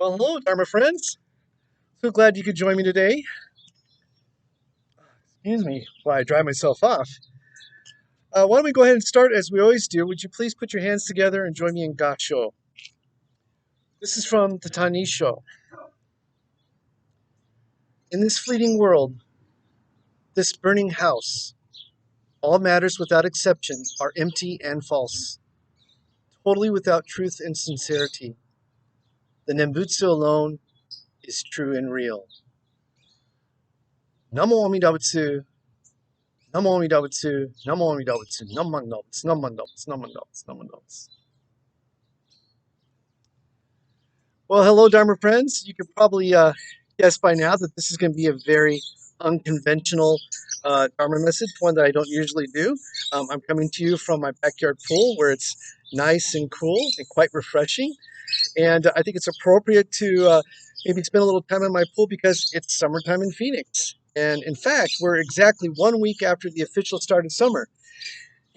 Well, hello, Dharma friends. So glad you could join me today. Excuse me while I dry myself off. Why don't we go ahead and start as we always do? Would you please put your hands together and join me in Gasho? This is from the Tanisho. In this fleeting world, this burning house, all matters without exception are empty and false, totally without truth and sincerity. The Nembutsu alone is true and real. Namo Amidabutsu, Namo Amidabutsu, Namo Amidabutsu, Naman Nobutsu, Naman Nobutsu, Naman Nobutsu, Naman Nobutsu. Well, hello, Dharma friends. You can probably guess by now that this is going to be a very unconventional Dharma message, one that I don't usually do. I'm coming to you from my backyard pool where it's nice and cool and quite refreshing. And I think it's appropriate to maybe spend a little time in my pool because it's summertime in Phoenix. And in fact, we're exactly 1 week after the official start of summer.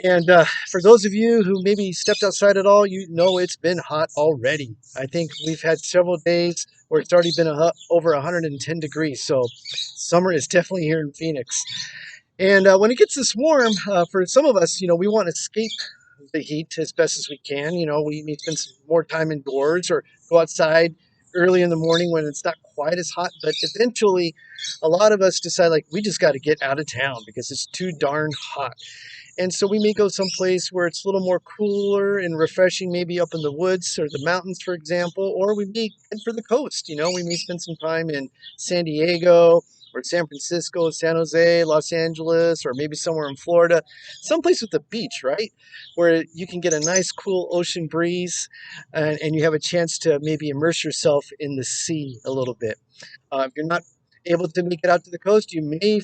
And for those of you who maybe stepped outside at all, you know it's been hot already. I think we've had several days where it's already been over 110 degrees. So summer is definitely here in Phoenix. And when it gets this warm, for some of us, we want to escape the heat as best as we can. We need to spend some more time indoors or go outside early in the morning when it's not quite as hot. But eventually, a lot of us decide like we just got to get out of town because it's too darn hot. And so we may go someplace where it's a little more cooler and refreshing, maybe up in the woods or the mountains, for example, or we may head for the coast. We may spend some time in San Diego or San Francisco, San Jose, Los Angeles, or maybe somewhere in Florida, someplace with a beach, right? Where you can get a nice, cool ocean breeze and you have a chance to maybe immerse yourself in the sea a little bit. If you're not able to make it out to the coast, you may,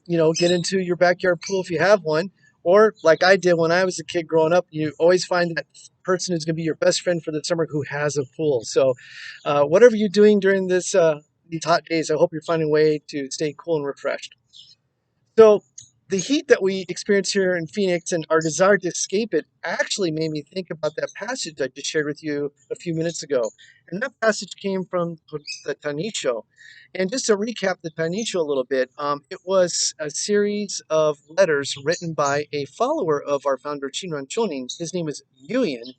get into your backyard pool if you have one. Or like I did when I was a kid growing up, you always find that person who's going to be your best friend for the summer who has a pool. So, whatever you're doing during these hot days, I hope you're finding a way to stay cool and refreshed. So the heat that we experience here in Phoenix and our desire to escape it actually made me think about that passage I just shared with you a few minutes ago. And that passage came from the Tanisho. And just to recap the Tanisho a little bit, it was a series of letters written by a follower of our founder, Shinran Chonin. His name is Yuyan.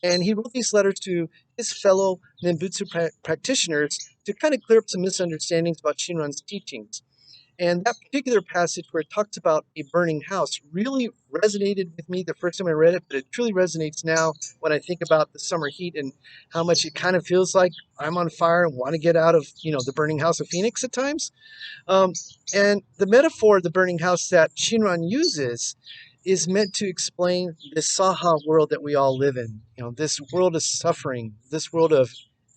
And he wrote these letters to his fellow Nembutsu practitioners to kind of clear up some misunderstandings about Shinran's teachings. And that particular passage where it talks about a burning house really resonated with me the first time I read it, but it truly resonates now when I think about the summer heat and how much it kind of feels like I'm on fire and want to get out of, the burning house of Phoenix at times. Um, and the metaphor of the burning house that Shinran uses is meant to explain the Saha world that we all live in. This world of suffering, this world of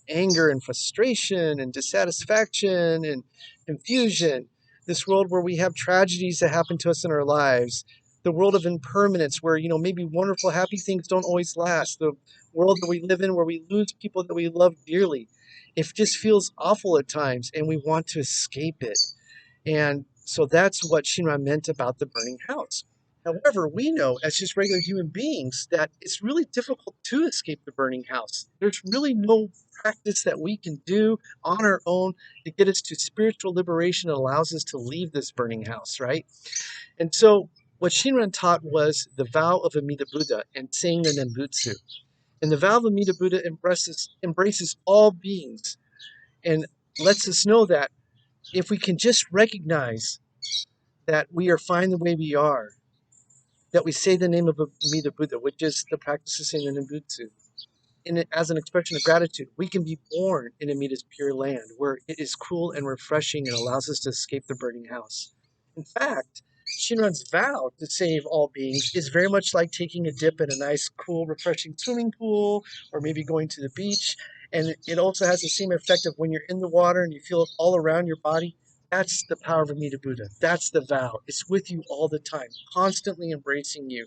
anger and frustration and dissatisfaction and confusion, this world where we have tragedies that happen to us in our lives, the world of impermanence where, maybe wonderful, happy things don't always last, the world that we live in where we lose people that we love dearly. It just feels awful at times and we want to escape it. And so that's what Shinran meant about the burning house. However, we know as just regular human beings that it's really difficult to escape the burning house. There's really no practice that we can do on our own to get us to spiritual liberation that allows us to leave this burning house, right? And so what Shinran taught was the vow of Amida Buddha and saying the Nembutsu. And the vow of Amida Buddha embraces all beings and lets us know that if we can just recognize that we are fine the way we are, that we say the name of Amida Buddha, which is the practice of saying the Nembutsu, as an expression of gratitude, we can be born in Amida's pure land, where it is cool and refreshing and allows us to escape the burning house. In fact, Shinran's vow to save all beings is very much like taking a dip in a nice, cool, refreshing swimming pool, or maybe going to the beach. And it also has the same effect of when you're in the water and you feel it all around your body. That's the power of Amida Buddha. That's the vow. It's with you all the time, constantly embracing you.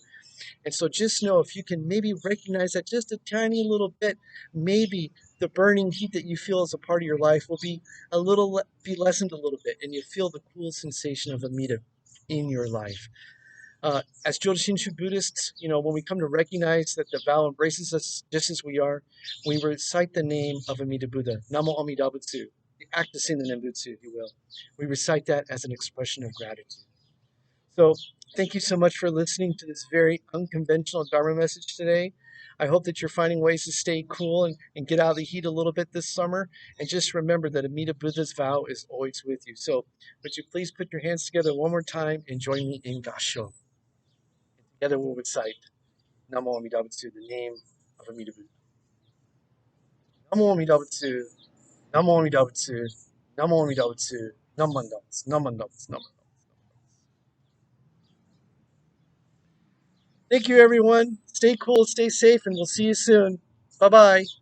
And so just know if you can maybe recognize that just a tiny little bit, maybe the burning heat that you feel as a part of your life will be be lessened a little bit, and you feel the cool sensation of Amida in your life. As Jodo Shinshu Buddhists, when we come to recognize that the vow embraces us just as we are, we recite the name of Amida Buddha, Namo Amida Butsu, the act of Sinin Nembutsu, if you will. We recite that as an expression of gratitude. So, thank you so much for listening to this very unconventional Dharma message today. I hope that you're finding ways to stay cool and get out of the heat a little bit this summer. And just remember that Amida Buddha's vow is always with you. So, would you please put your hands together one more time and join me in Gasho? Together we'll recite Namo Amida Butsu, the name of Amida Buddha. Namo Amida Butsu, Namo Amida Butsu, Namo Amida Butsu, Namandats, Namandats, Namandats. Thank you, everyone. Stay cool, stay safe, and we'll see you soon. Bye bye.